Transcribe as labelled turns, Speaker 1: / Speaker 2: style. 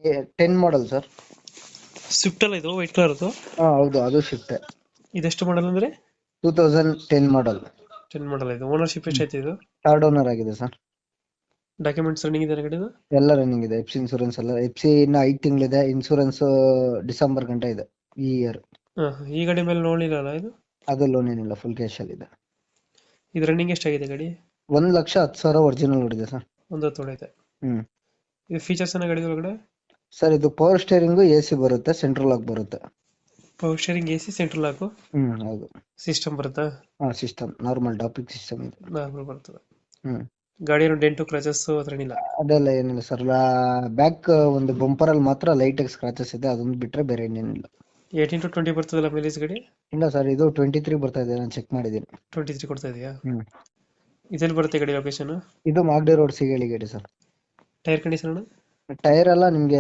Speaker 1: 10 model sir.
Speaker 2: Swift ಅಲ್ಲ ಇದು, white colour ಅದು?
Speaker 1: ಹಾ ಹೌದು, ಅದು ಶಿಫ್ಟ್.
Speaker 2: ಇದೆಷ್ಟು ಮಾಡಲ್ ಅಂದ್ರೆ?
Speaker 1: 2010 ಮಾಡಲ್.
Speaker 2: 10 ಮಾಡಲ್. ಇದು ಓನರ್ಶಿಪ್ ಎಷ್ಟೈತೆ ಇದು?
Speaker 1: ಥರ್ಡ್ ಓನರ್ ಆಗಿದೆ ಸರ್.
Speaker 2: ಡಾಕ್ಯುಮೆಂಟ್ಸ್ ರನ್ನಿಂಗ್ ಇದೆ ಗಾಡಿದು?
Speaker 1: ಎಲ್ಲ ರನ್ನಿಂಗ್ ಇದೆ. ಎಫ್ ಸಿ ಇನ್ಸೂರೆನ್ಸ್ ಎಲ್ಲ, ಎಫ್ ಸಿ ಇನ್ನು 5 ತಿಂಗಳಿದೆ. ಇನ್ಸೂರೆನ್ಸ್ ಡಿಸೆಂಬರ್ ಗಂಟ ಇದೆ ಈ ಇಯರ್.
Speaker 2: ಈ ಗಾಡಿ ಮೇಲೆ ಲೋನ್ ಇಲ್ಲ ಅಲ್ಲ ಇದು?
Speaker 1: ಅದು ಲೋನ್ ಏನಿಲ್ಲ, ಫುಲ್ ಕ್ಯಾಶ್ ಅಲ್ಲಿ ಇದೆ.
Speaker 2: ಇದು ರನ್ನಿಂಗ್ ಎಷ್ಟಾಗಿದೆ ಗಾಡಿ?
Speaker 1: 1,10,000 ಒರಿಜಿನಲ್ ಹೊಡಿದೆ ಸರ್.
Speaker 2: ಒಂದು ತೊಡೈತೆ.
Speaker 1: ಹ್ಮ್
Speaker 2: ಇದು ಫೀಚರ್ಸ್ ಏನ ಗಾಡಿ ಒಳಗಡೆ?
Speaker 1: ಸರ್, ಇದು ಪವರ್ ಸ್ಟೇರಿಂಗು, ಎ ಸಿ ಬರುತ್ತೆ, ಸೆಂಟ್ರಲ್ ಲಾಕ್ ಬರುತ್ತೆ.
Speaker 2: Power steering, A C, central lock,
Speaker 1: ಹೌದು.
Speaker 2: ಸಿಸ್ಟಮ್ ಬರುತ್ತಾ?
Speaker 1: ಹಾ, ಸಿಸ್ಟಮ್ ನಾರ್ಮಲ್ ಟಾಪಿಕ್ ಸಿಸ್ಟಮ್ ಇದೆ.
Speaker 2: ನಾರ್ಮಲ್ ಬರ್ತದೆ.
Speaker 1: ಹ್ಮ್
Speaker 2: ಗಾಡಿ ಏನು ಡೆಂಟು ಕ್ರಚಸ್ ಹತ್ರ ಏನಿಲ್ಲ?
Speaker 1: ಅದೆಲ್ಲ ಏನಿಲ್ಲ ಸರ್. ಬ್ಯಾಕ್ ಒಂದು ಬಂಪರ್ ಅಲ್ಲಿ ಮಾತ್ರ ಲೈಟ್ ಆಗಿ ಸ್ಕ್ರಾಚಸ್ ಇದೆ, ಅದೊಂದು ಬಿಟ್ರೆ ಬೇರೆ ಏನೇನಿಲ್ಲ.
Speaker 2: 18 to 20 ಬರ್ತದಲ್ಲ ಮೈಲೇಜ್ ಗಾಡಿ?
Speaker 1: ಇಲ್ಲ ಸರ್, ಇದು 23 ಬರ್ತಾ ಇದೆ, ನಾನು ಚೆಕ್ ಮಾಡಿದ್ದೀನಿ.
Speaker 2: 23 ಕೊಡ್ತಾ ಇದೆಯಾ?
Speaker 1: ಹ್ಮ್
Speaker 2: ಇದೆಲ್ಲಿ ಬರುತ್ತೆ ಗಾಡಿ ಲೊಕೇಶನ್?
Speaker 1: ಇದು ಮಾಗಡಿ ರೋಡ್, ಸಿಗೇಳಿ ಗೇಡಿ ಸರ್.
Speaker 2: Tyre condition?
Speaker 1: ಟೈರ್ ಎಲ್ಲ ನಿಮ್ಗೆ